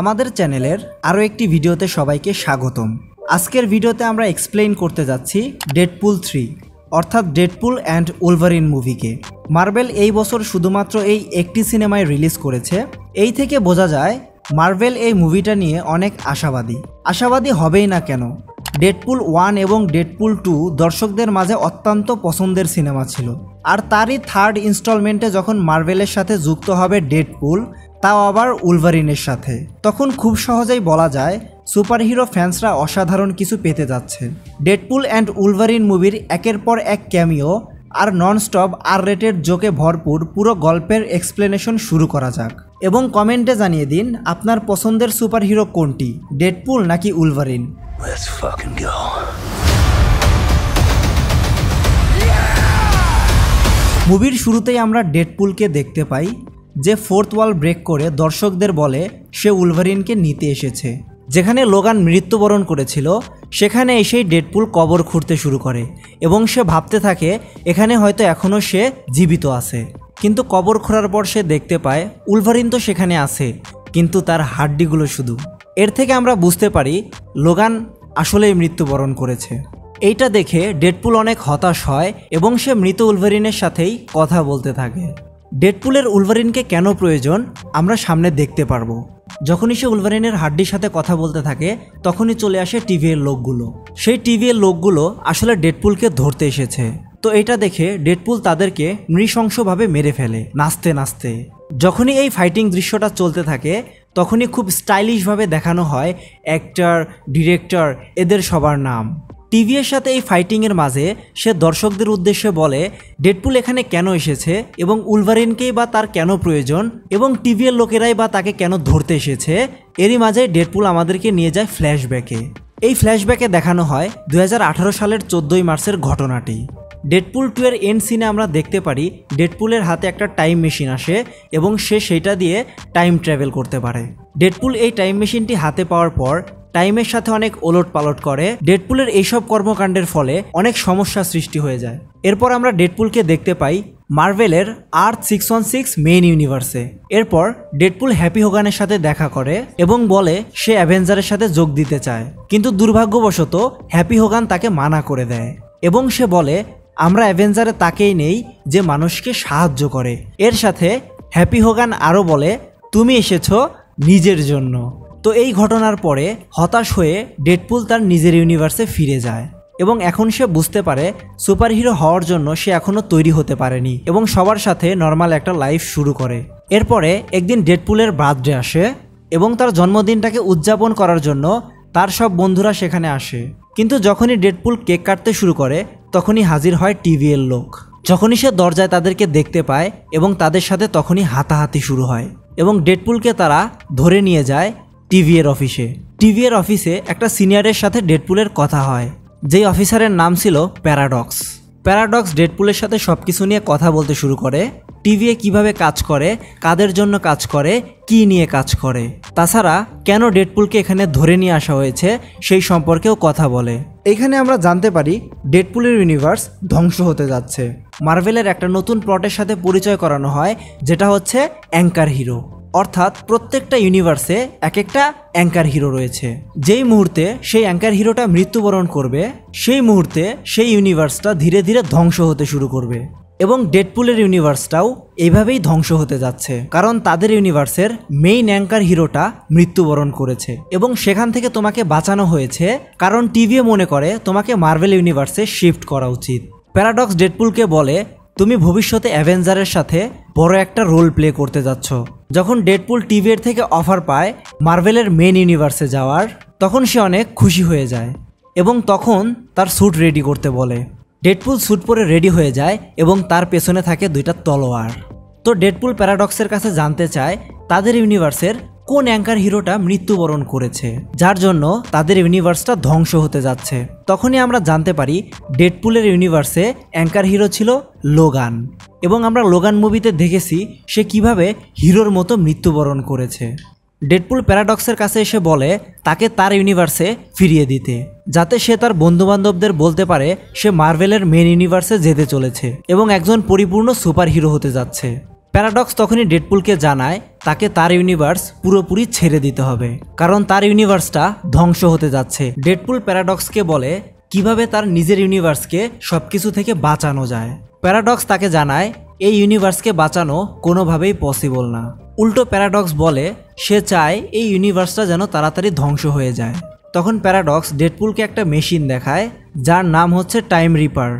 আমাদের চ্যানেলের আরও একটি ভিডিওতে সবাইকে স্বাগতম। আজকের ভিডিওতে আমরা এক্সপ্লেইন করতে যাচ্ছি ডেডপুল 3 অর্থাৎ ডেডপুল অ্যান্ড উলভারিন মুভিকে। মার্ভেল এই বছর শুধুমাত্র এই একটি সিনেমায় রিলিজ করেছে। এই থেকে বোঝা যায় মার্ভেল এই মুভিটা নিয়ে অনেক আশাবাদী হবেই না কেন। ডেডপুল 1 এবং ডেডপুল 2 দর্শকদের মাঝে অত্যন্ত পছন্দের সিনেমা ছিল, আর তারই থার্ড ইনস্টলমেন্টে যখন মার্ভেলের সাথে যুক্ত হবে ডেডপুল, তাও আবার উলভারিনের সাথে, তখন খুব সহজেই বলা যায় সুপারহিরো ফ্যান্সরা অসাধারণ কিছু পেতে যাচ্ছে। ডেডপুল অ্যান্ড উলভারিন মুভির একের পর এক ক্যামিও আর ননস্টপ আর-রেটেড জোকে ভরপুর পুরো গল্পের এক্সপ্লেনেশন শুরু করা যাক, এবং কমেন্টে জানিয়ে দিন আপনার পছন্দের সুপারহিরো কোনটি, ডেডপুল নাকি উলভারিন। Let's fucking go. মুভির শুরুতেই আমরা ডেডপুলকে দেখতে পাই, যে ফোর্থ ওয়াল ব্রেক করে দর্শকদের বলে সে উলভারিনকে নিতে এসেছে। যেখানে লোগান মৃত্যুবরণ করেছিল সেখানে এসেই ডেডপুল কবর খুঁড়তে শুরু করে এবং সে ভাবতে থাকে এখানে হয়তো এখনও সে জীবিত আছে। কিন্তু কবর খোঁড়ার পর সে দেখতে পায় উলভারিন তো সেখানে আছে, কিন্তু তার হাড্ডিগুলো শুধু। এর থেকে আমরা বুঝতে পারি লোগান আসলেই মৃত্যুবরণ করেছে। এইটা দেখে ডেডপুল অনেক হতাশ হয় এবং সে মৃত উলভারিনের সাথেই কথা বলতে থাকে। ডেডপুলের উলভারিনকে কেন প্রয়োজন আমরা সামনে দেখতে পারবো। যখনই সে উলভারিনের হাড্ডির সাথে কথা বলতে থাকে তখনই চলে আসে টিভিএর লোকগুলো। সেই টিভিএর লোকগুলো আসলে ডেডপুলকে ধরতে এসেছে। তো এটা দেখে ডেডপুল তাদেরকে নৃশংসভাবে মেরে ফেলে নাচতে নাচতে। যখনই এই ফাইটিং দৃশ্যটা চলতে থাকে তখনই খুব স্টাইলিশভাবে দেখানো হয় অ্যাক্টর, ডিরেক্টর এদের সবার নাম। টিভিএর সাথে এই ফাইটিংয়ের মাঝে সে দর্শকদের উদ্দেশ্যে বলে ডেডপুল এখানে কেন এসেছে এবং উলভারিনকেই বা তার কেন প্রয়োজন এবং টিভিএর লোকেরাই বা তাকে কেন ধরতে এসেছে। এরই মাঝে ডেডপুল আমাদেরকে নিয়ে যায় ফ্ল্যাশব্যাকে। এই ফ্ল্যাশব্যাকে দেখানো হয় 2018 সালের 14 মার্চের ঘটনাটি। ডেডপুল 2 এর এন্ড সিনে আমরা দেখতে পারি ডেডপুলের হাতে একটা টাইম মেশিন আসে এবং সে সেইটা দিয়ে টাইম ট্রাভেল করতে পারে। ডেডপুল এই টাইম মেশিনটি হাতে পাওয়ার পর টাইমের সাথে অনেক ওলট পালট করে। ডেডপুলের এইসব কর্মকাণ্ডের ফলে অনেক সমস্যা সৃষ্টি হয়ে যায়। এরপর আমরা ডেডপুলকে দেখতে পাই মার্ভেলের আর্থ 616 মেইন ইউনিভার্সে। এরপর ডেডপুল হ্যাপি হোগানের সাথে দেখা করে এবং বলে সে অ্যাভেঞ্জারের সাথে যোগ দিতে চায়, কিন্তু দুর্ভাগ্যবশত হ্যাপি হোগান তাকে মানা করে দেয় এবং সে বলে আমরা অ্যাভেঞ্জারে তাকেই নেই যে মানুষকে সাহায্য করে। এর সাথে হ্যাপি হোগান আরও বলে তুমি এসেছো নিজের জন্য। তো এই ঘটনার পরে হতাশ হয়ে ডেডপুল তার নিজের ইউনিভার্সে ফিরে যায় এবং এখন সে বুঝতে পারে সুপারহিরো হওয়ার জন্য সে এখনও তৈরি হতে পারেনি এবং সবার সাথে নর্মাল একটা লাইফ শুরু করে। এরপরে একদিন ডেডপুলের বার্থডে আসে এবং তার জন্মদিনটাকে উদযাপন করার জন্য তার সব বন্ধুরা সেখানে আসে। কিন্তু যখনই ডেডপুল কেক কাটতে শুরু করে তখনই হাজির হয় টিভিএর লোক। যখনই সে দরজায় তাদেরকে দেখতে পায় এবং তাদের সাথে তখনই হাতাহাতি শুরু হয় এবং ডেডপুলকে তারা ধরে নিয়ে যায় টিভিএর অফিসে। টিভিএর অফিসে একটা সিনিয়রের সাথে ডেডপুলের কথা হয়, যেই অফিসারের নাম ছিল প্যারাডক্স। প্যারাডক্স ডেডপুলের সাথে সব কিছু নিয়ে কথা বলতে শুরু করে, টিভিএ কিভাবে কাজ করে, কাদের জন্য কাজ করে, কি নিয়ে কাজ করে, তাছাড়া কেন ডেডপুলকে এখানে ধরে নিয়ে আসা হয়েছে সেই সম্পর্কেও কথা বলে। এইখানে আমরা জানতে পারি ডেডপুলের ইউনিভার্স ধ্বংস হতে যাচ্ছে। মার্ভেলের একটা নতুন প্লটের সাথে পরিচয় করানো হয়, যেটা হচ্ছে অ্যাঙ্কার হিরো। অর্থাৎ প্রত্যেকটা ইউনিভার্সে এক একটা অ্যাঙ্কার হিরো রয়েছে। যেই মুহূর্তে সেই অ্যাঙ্কার হিরোটা মৃত্যুবরণ করবে সেই মুহূর্তে সেই ইউনিভার্সটা ধীরে ধীরে ধ্বংস হতে শুরু করবে এবং ডেডপুলের ইউনিভার্সটাও এইভাবেই ধ্বংস হতে যাচ্ছে, কারণ তাদের ইউনিভার্সের মেইন অ্যাঙ্কার হিরোটা মৃত্যুবরণ করেছে এবং সেখান থেকে তোমাকে বাঁচানো হয়েছে কারণ টিভিএ মনে করে তোমাকে মার্ভেল ইউনিভার্সে শিফট করা উচিত। প্যারাডক্স ডেডপুলকে বলে তুমি ভবিষ্যতে অ্যাভেঞ্জারের সাথে বড় একটা রোল প্লে করতে যাচ্ছ। যখন ডেডপুল টিভিএর থেকে অফার পায় মার্ভেলের মেন ইউনিভার্সে যাওয়ার, তখন সে অনেক খুশি হয়ে যায় এবং তখন তার স্যুট রেডি করতে বলে। ডেডপুল স্যুট পরে রেডি হয়ে যায় এবং তার পেছনে থাকে দুইটা তলোয়ার। তো ডেডপুল প্যারাডক্সের কাছে জানতে চায় তাদের ইউনিভার্সের কোন অ্যাঙ্কার হিরোটা মৃত্যুবরণ করেছে, যার জন্য তাদের ইউনিভার্সটা ধ্বংস হতে যাচ্ছে। তখনই আমরা জানতে পারি ডেডপুলের ইউনিভার্সে অ্যাঙ্কার হিরো ছিল লোগান এবং আমরা লোগান মুভিতে দেখেছি সে কিভাবে হিরোর মতো মৃত্যুবরণ করেছে। ডেডপুল প্যারাডক্সের কাছে এসে বলে তাকে তার ইউনিভার্সে ফিরিয়ে দিতে, যাতে সে তার বন্ধুবান্ধবদের বলতে পারে সে মার্ভেলের মেন ইউনিভার্সে যেতে চলেছে এবং একজন পরিপূর্ণ সুপার হিরো হতে যাচ্ছে। প্যারাডক্স তখনই ডেডপুলকে জানায় তাকে তার ইউনিভার্স পুরোপুরি ছেড়ে দিতে হবে, কারণ তার ইউনিভার্সটা ধ্বংস হতে যাচ্ছে। ডেডপুল প্যারাডক্সকে বলে কিভাবে তার নিজের ইউনিভার্সকে সবকিছু থেকে বাঁচানো যায়। প্যারাডক্স তাকে জানায় এই ইউনিভার্সকে বাঁচানো কোনোভাবেই পসিবল না। উল্টো প্যারাডক্স বলে সে চায় এই ইউনিভার্সটা যেন তাড়াতাড়ি ধ্বংস হয়ে যায়। তখন প্যারাডক্স ডেডপুলকে একটা মেশিন দেখায় যার নাম হচ্ছে টাইম রিপার,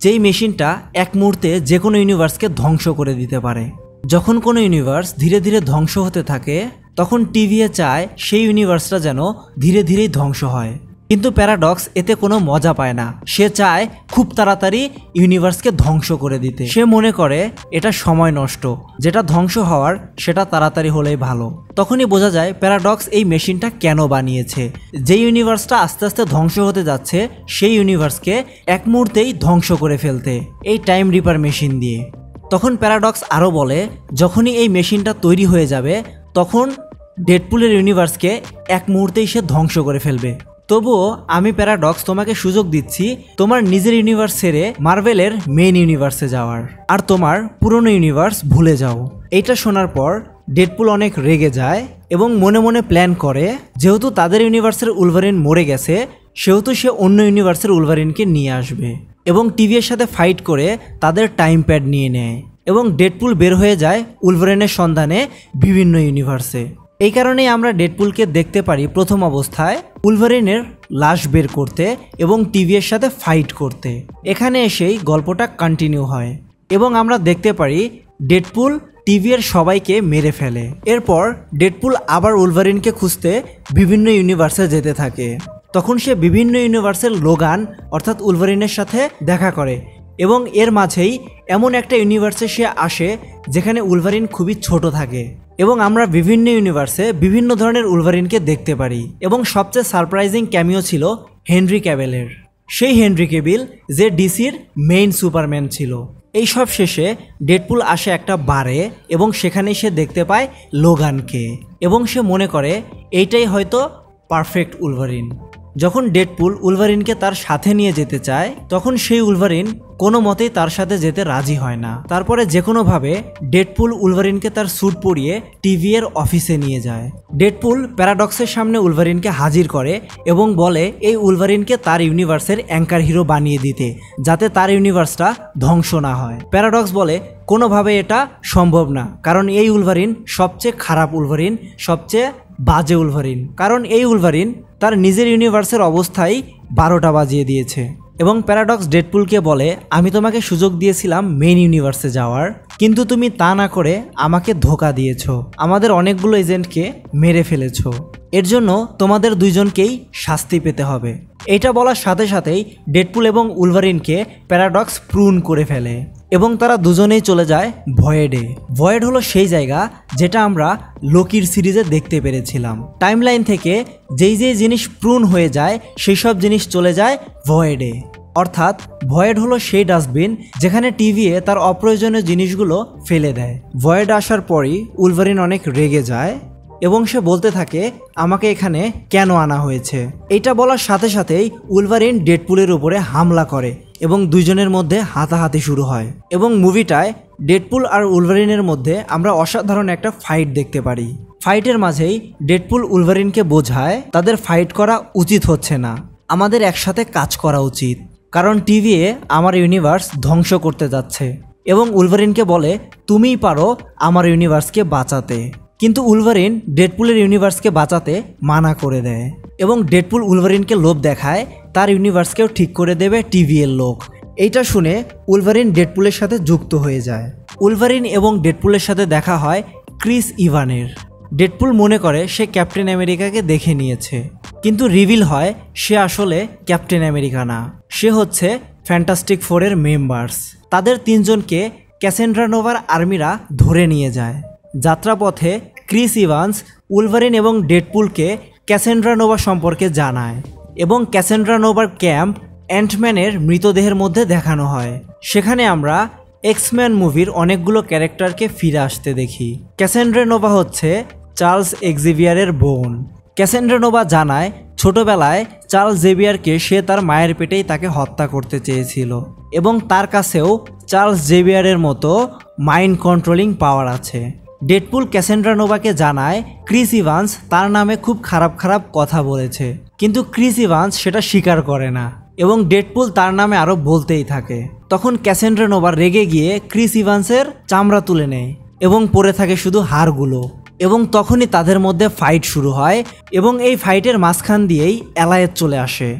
যেই মেশিনটা এক মুহূর্তে যে কোনো ইউনিভার্সকে ধ্বংস করে দিতে পারে। যখন কোনো ইউনিভার্স ধীরে ধীরে ধ্বংস হতে থাকে তখন টিভিএ চায় সেই ইউনিভার্সটা যেন ধীরে ধীরেই ধ্বংস হয়, কিন্তু প্যারাডক্স এতে কোনো মজা পায় না। সে চায় খুব তাড়াতাড়ি ইউনিভার্সকে ধ্বংস করে দিতে। সে মনে করে এটা সময় নষ্ট, যেটা ধ্বংস হওয়ার সেটা তাড়াতাড়ি হলেই ভালো। তখনই বোঝা যায় প্যারাডক্স এই মেশিনটা কেন বানিয়েছে। যে ইউনিভার্সটা আস্তে আস্তে ধ্বংস হতে যাচ্ছে সেই ইউনিভার্সকে এক মুহূর্তেই ধ্বংস করে ফেলতে এই টাইম রিপার মেশিন দিয়ে। তখন প্যারাডক্স আরও বলে যখনই এই মেশিনটা তৈরি হয়ে যাবে তখন ডেডপুলের ইউনিভার্সকে এক মুহূর্তেই সে ধ্বংস করে ফেলবে। তবুও আমি প্যারাডক্স তোমাকে সুযোগ দিচ্ছি তোমার নিজের ইউনিভার্স ছেড়ে মার্ভেলের মেইন ইউনিভার্সে যাওয়ার, আর তোমার পুরনো ইউনিভার্স ভুলে যাও। এইটা শোনার পর ডেডপুল অনেক রেগে যায় এবং মনে মনে প্ল্যান করে যেহেতু তাদের ইউনিভার্সের উলভারিন মরে গেছে সেহেতু সে অন্য ইউনিভার্সের উলভারিনকে নিয়ে আসবে এবং টিভির সাথে ফাইট করে তাদের টাইম প্যাড নিয়ে নেয় এবং ডেডপুল বের হয়ে যায় উলভারিনের সন্ধানে বিভিন্ন ইউনিভার্সে। এই কারণেই আমরা ডেডপুলকে দেখতে পারি প্রথম অবস্থায় উলভারিনের লাশ বের করতে এবং টিভির সাথে ফাইট করতে। এখানে এসেই গল্পটা কন্টিনিউ হয় এবং আমরা দেখতে পারি ডেডপুল টিভির সবাইকে মেরে ফেলে। এরপর ডেডপুল আবার উলভারিনকে খুঁজতে বিভিন্ন ইউনিভার্সে যেতে থাকে। তখন সে বিভিন্ন ইউনিভার্সের লোগান অর্থাৎ উলভারিনের সাথে দেখা করে এবং এর মাঝেই এমন একটা ইউনিভার্সে সে আসে যেখানে উলভারিন খুবই ছোট থাকে এবং আমরা বিভিন্ন ইউনিভার্সে বিভিন্ন ধরনের উলভারিনকে দেখতে পারি। এবং সবচেয়ে সারপ্রাইজিং ক্যামিও ছিল হেনরি ক্যাভিলের, সেই হেনরি ক্যাভিল যে ডিসির মেইন সুপারম্যান ছিল। এই সব শেষে ডেডপুল আসে একটা বারে এবং সেখানে সে দেখতে পায় লোগানকে এবং সে মনে করে এইটাই হয়তো পারফেক্ট উলভারিন। যখন ডেডপুল উলভারিনকে তার সাথে নিয়ে যেতে চায় তখন সেই উলভারিন কোনো মতেই তার সাথে যেতে রাজি হয় না। তারপরে যে কোনোভাবে ডেডপুল উলভারিনকে তার স্যুট পরিয়ে টিভিএর অফিসে নিয়ে যায়। ডেডপুল প্যারাডক্সের সামনে উলভারিনকে হাজির করে এবং বলে এই উলভারিনকে তার ইউনিভার্সের অ্যাঙ্কার হিরো বানিয়ে দিতে যাতে তার ইউনিভার্সটা ধ্বংস না হয়। প্যারাডক্স বলে কোনোভাবে এটা সম্ভব না, কারণ এই উলভারিন সবচেয়ে খারাপ উলভারিন, সবচেয়ে বাজে উলভারিন, কারণ এই উলভারিন তার নিজের ইউনিভার্সের অবস্থায় 12টা বাজিয়ে দিয়েছে। এবং প্যারাডক্স ডেডপুলকে বলে আমি তোমাকে সুযোগ দিয়েছিলাম মেইন ইউনিভার্সে যাওয়ার, কিন্তু তুমি তা না করে আমাকে ধোকা দিয়েছ, আমাদের অনেকগুলো এজেন্টকে মেরে ফেলেছ, এর জন্য তোমাদের দুইজনকেই শাস্তি পেতে হবে। এটা বলার সাথে সাথেই ডেডপুল এবং উলভারিনকে প্যারাডক্স প্রুন করে ফেলে এবং তারা দুজনেই চলে যায় ভয়েডে। ভয়েড হলো সেই জায়গা যেটা আমরা লোকির সিরিজে দেখতে পেরেছিলাম। টাইমলাইন থেকে যেই যেই জিনিস প্রুন হয়ে যায় সেই সব জিনিস চলে যায় ভয়েডে। অর্থাৎ ভয়েড হলো সেই ডাস্টবিন যেখানে টিভিএ তার অপ্রয়োজনীয় জিনিসগুলো ফেলে দেয়। ভয়েড আসার পরই উলভারিন অনেক রেগে যায় এবং সে বলতে থাকে আমাকে এখানে কেন আনা হয়েছে। এটা বলার সাথে সাথেই উলভারিন ডেডপুলের উপরে হামলা করে এবং দুইজনের মধ্যে হাতাহাতি শুরু হয় এবং মুভিটায় ডেডপুল আর উলভারিনের মধ্যে আমরা অসাধারণ একটা ফাইট দেখতে পারি। ফাইটের মাঝেই ডেডপুল উলভারিনকে বোঝায় তাদের ফাইট করা উচিত হচ্ছে না, আমাদের একসাথে কাজ করা উচিত, কারণ টিভিএ আমার ইউনিভার্স ধ্বংস করতে যাচ্ছে। এবং উলভারিনকে বলে তুমিই পারো আমার ইউনিভার্সকে বাঁচাতে, কিন্তু উলভারিন ডেডপুলের ইউনিভার্সকে বাঁচাতে মানা করে দেয় এবং ডেডপুল উলভারিনকে লোভ দেখায় তার ইউনিভার্সকেও ঠিক করে দেবে টিভিএর লোক। এইটা শুনে উলভারিন ডেডপুলের সাথে যুক্ত হয়ে যায়। উলভারিন এবং ডেডপুলের সাথে দেখা হয় ক্রিস ইভানের। ডেডপুল মনে করে সে ক্যাপ্টেন আমেরিকাকে দেখে নিয়েছে, কিন্তু রিভিল হয় সে আসলে ক্যাপ্টেন আমেরিকা না, সে হচ্ছে ফ্যান্টাস্টিক ফোরের মেম্বার্স। তাদের তিনজনকে ক্যাসেন্ড্রা নোভার আর্মিরা ধরে নিয়ে যায়। যাত্রাপথে ক্রিস ইভান্স উলভারিন এবং ডেডপুলকে ক্যাসেন্ড্রা নোভা সম্পর্কে জানায় এবং ক্যাসেন্ড্রা নোভার ক্যাম্প অ্যান্টম্যানের মৃতদেহের মধ্যে দেখানো হয়। সেখানে আমরা এক্সম্যান মুভির অনেকগুলো ক্যারেক্টারকে ফিরে আসতে দেখি। ক্যাসেন্ড্রা নোভা হচ্ছে চার্লস এক্সেভিয়ারের বোন। ক্যাসেন্ড্রা নোভা জানায় ছোটবেলায় চার্লস জেভিয়ারকে সে তার মায়ের পেটেই তাকে হত্যা করতে চেয়েছিল এবং তার কাছেও চার্লস জেভিয়ারের মতো মাইন্ড কন্ট্রোলিং পাওয়ার আছে। ডেডপুল ক্যাসেন্ড্রা নোভাকে জানায় ক্রিস ইভান্স তার নামে খুব খারাপ খারাপ কথা বলেছে, কিন্তু ক্রিস ইভান্স সেটা স্বীকার করে না এবং ডেডপুল তার নামে আরও বলতেই থাকে। তখন ক্যাসেন্ড্রা নোভা রেগে গিয়ে ক্রিস ইভান্সের চামড়া তুলে নেয় এবং পড়ে থাকে শুধু হাড়গুলো, এবং তখনই তাদের মধ্যে ফাইট শুরু হয় এবং এই ফাইটের মাঝখান দিয়েই অ্যালায়েড চলে আসে,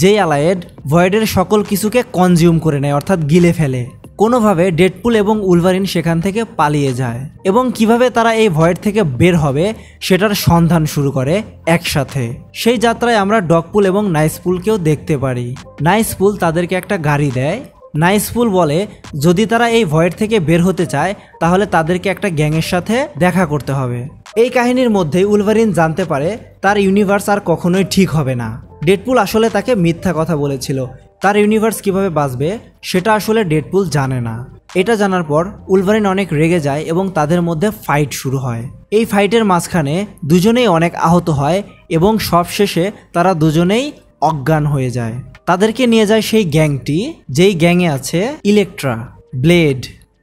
যেই অ্যালায়েড ভয়েডের সকল কিছুকে কনজিউম করে নেয়, অর্থাৎ গিলে ফেলে। কোনোভাবে ডেডপুল এবং উলভারিন সেখান থেকে পালিয়ে যায় এবং কিভাবে তারা এই ভয়েড থেকে বের হবে সেটার সন্ধান শুরু করে একসাথে। সেই যাত্রায় আমরা ডগপুল এবং নাইসপুলকেও দেখতে পারি। নাইসপুল তাদেরকে একটা গাড়ি দেয়। নাইসপুল বলে যদি তারা এই ভয়েড থেকে বের হতে চায় তাহলে তাদেরকে একটা গ্যাংয়ের সাথে দেখা করতে হবে। এই কাহিনীর মধ্যে উলভারিন জানতে পারে তার ইউনিভার্স আর কখনোই ঠিক হবে না। ডেডপুল আসলে তাকে মিথ্যা কথা বলেছিল, তার ইউনিভার্স কিভাবে বাঁচবে সেটা আসলে ডেডপুল জানে না। এটা জানার পর উলভারিন অনেক রেগে যায় এবং তাদের মধ্যে ফাইট শুরু হয়। এই ফাইটের মাঝখানে দুজনেই অনেক আহত হয় এবং সবশেষে তারা দুজনেই অজ্ঞান হয়ে যায়। তাদেরকে নিয়ে যায় সেই গ্যাংটি, যেই গ্যাংয়ে আছে ইলেকট্রা, ব্লেড,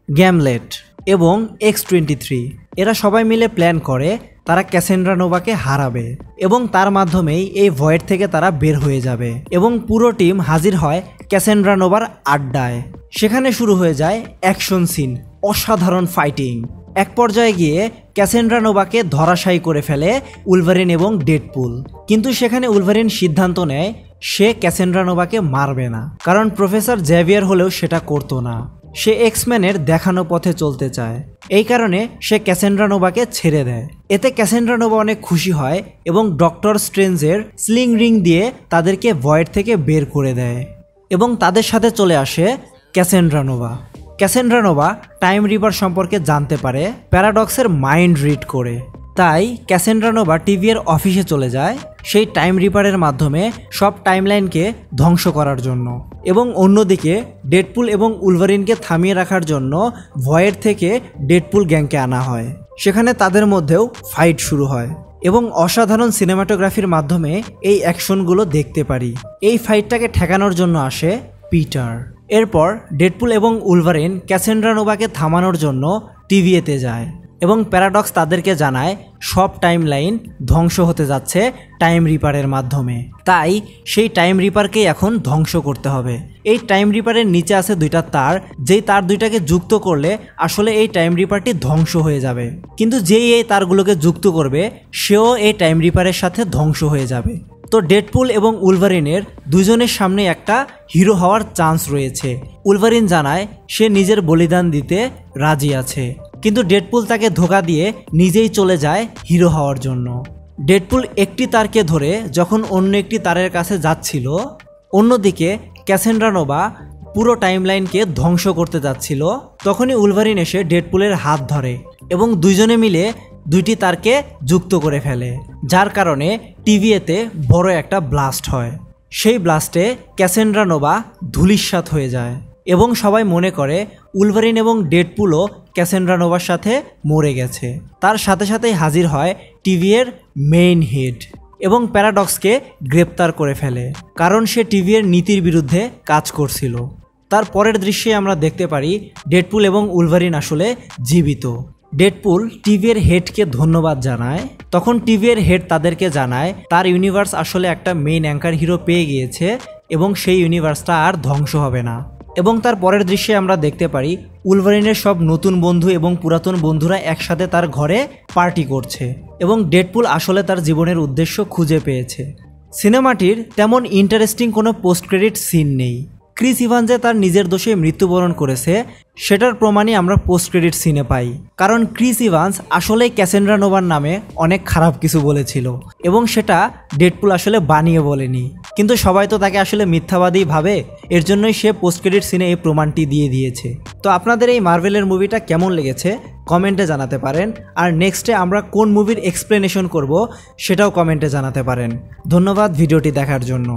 গ্যামলেট এবং X-23। এরা সবাই মিলে প্ল্যান করে তারা ক্যাসেন্ড্রা নোভাকে হারাবে এবং তার মাধ্যমেই এই ভয়েড থেকে তারা বের হয়ে যাবে এবং পুরো টিম হাজির হয় ক্যাসেন্ড্রা নোভার আড্ডায়। সেখানে শুরু হয়ে যায় অ্যাকশন সিন, অসাধারণ ফাইটিং। এক পর্যায়ে গিয়ে ক্যাসেন্ড্রা নোভাকে ধরাশায়ী করে ফেলে উলভারিন এবং ডেডপুল, কিন্তু সেখানে উলভারিন সিদ্ধান্ত নেয় সে ক্যাসেন্ড্রা নোভাকে মারবে না, কারণ প্রফেসর জেভিয়ার হলেও সেটা করতো না। সে এক্সম্যানের দেখানো পথে চলতে চায়, এই কারণে সে ক্যাসেন্ড্রা নোভাকে ছেড়ে দেয়। এতে ক্যাসেন্ড্রা নোভা অনেক খুশি হয় এবং ডক্টর স্ট্রেঞ্জের স্লিং রিং দিয়ে তাদেরকে ভয়েড থেকে বের করে দেয় এবং তাদের সাথে চলে আসে ক্যাসেন্ড্রা নোভা। ক্যাসেন্ড্রা নোভা টাইম রিপার সম্পর্কে জানতে পারে প্যারাডক্সের মাইন্ড রিড করে, তাই ক্যাসেন্ড্রা নোভা টিভির অফিসে চলে যায় সেই টাইম রিপারের মাধ্যমে সব টাইমলাইনকে ধ্বংস করার জন্য, এবং অন্যদিকে ডেডপুল এবং উলভারিনকে থামিয়ে রাখার জন্য ভয়েড থেকে ডেডপুল গ্যাংকে আনা হয়। সেখানে তাদের মধ্যেও ফাইট শুরু হয় এবং অসাধারণ সিনেমাটোগ্রাফির মাধ্যমে এই অ্যাকশনগুলো দেখতে পারি। এই ফাইটটাকে ঠেকানোর জন্য আসে পিটার। এরপর ডেডপুল এবং উলভারিন ক্যাসেন্ড্রা নোভাকে থামানোর জন্য টিভিতে যায় এবং প্যারাডক্স তাদেরকে জানায় সব টাইমলাইন ধ্বংস হতে যাচ্ছে টাইম রিপারের মাধ্যমে, তাই সেই টাইম রিপারকেই এখন ধ্বংস করতে হবে। এই টাইম রিপারের নিচে আছে দুইটা তার, যেই তার দুইটাকে যুক্ত করলে আসলে এই টাইম রিপারটি ধ্বংস হয়ে যাবে, কিন্তু যেই এই তারগুলোকে যুক্ত করবে সেও এই টাইম রিপারের সাথে ধ্বংস হয়ে যাবে। তো ডেডপুল এবং উলভারিনের দুজনের সামনে একটা হিরো হওয়ার চান্স রয়েছে। উলভারিন জানায় সে নিজের বলিদান দিতে রাজি আছে, কিন্তু ডেডপুল তাকে ধোঁকা দিয়ে নিজেই চলে যায় হিরো হওয়ার জন্য। ডেডপুল একটি তারকে ধরে যখন অন্য একটি তারের কাছে যাচ্ছিল, অন্যদিকে ক্যাসেন্ড্রা নোভা পুরো টাইমলাইনকে ধ্বংস করতে যাচ্ছিল, তখনই উলভারিন এসে ডেডপুলের হাত ধরে এবং দুইজনে মিলে দুইটি তারকে যুক্ত করে ফেলে, যার কারণে টিভিতে বড় একটা ব্লাস্ট হয়। সেই ব্লাস্টে ক্যাসেন্ড্রা নোভা ধূলিসাৎ হয়ে যায় এবং সবাই মনে করে উলভারিন এবং ডেডপুলও ক্যাসেন্ড্রা নোভার সাথে মরে গেছে। তার সাথে সাথেই হাজির হয় টিভির মেইন হেড এবং প্যারাডক্সকে গ্রেপ্তার করে ফেলে, কারণ সে টিভির নীতির বিরুদ্ধে কাজ করছিল। তার পরের দৃশ্যে আমরা দেখতে পারি ডেডপুল এবং উলভারিন আসলে জীবিত। ডেডপুল টিভির হেডকে ধন্যবাদ জানায়, তখন টিভির হেড তাদেরকে জানায় তার ইউনিভার্স আসলে একটা মেইন অ্যাঙ্কার হিরো পেয়ে গিয়েছে এবং সেই ইউনিভার্সটা আর ধ্বংস হবে না। এবং তার পরের দৃশ্যে আমরা দেখতে পারি উলভারিনের সব নতুন বন্ধু এবং পুরাতন বন্ধুরা একসাথে তার ঘরে পার্টি করছে এবং ডেডপুল আসলে তার জীবনের উদ্দেশ্য খুঁজে পেয়েছে। সিনেমাটির তেমন ইন্টারেস্টিং কোনো পোস্ট ক্রেডিট সিন নেই। ক্রিস ইভান্স যে তার নিজের দোষে মৃত্যুবরণ করেছে সেটার প্রমাণই আমরা পোস্ট ক্রেডিট সিনে পাই, কারণ ক্রিস ইভান্স আসলেই ক্যাসেন্ড্রা নোভার নামে অনেক খারাপ কিছু বলেছিল এবং সেটা ডেডপুল আসলে বানিয়ে বলেনি, কিন্তু সবাই তো তাকে আসলে মিথ্যাবাদী ভাবে, এর জন্যই সে পোস্ট ক্রেডিট সিনে এই প্রমাণটি দিয়ে দিয়েছে। তো আপনাদের এই মার্ভেলের মুভিটা কেমন লেগেছে কমেন্টে জানাতে পারেন, আর নেক্সটে আমরা কোন মুভির এক্সপ্লেনেশন করব সেটাও কমেন্টে জানাতে পারেন। ধন্যবাদ ভিডিওটি দেখার জন্য।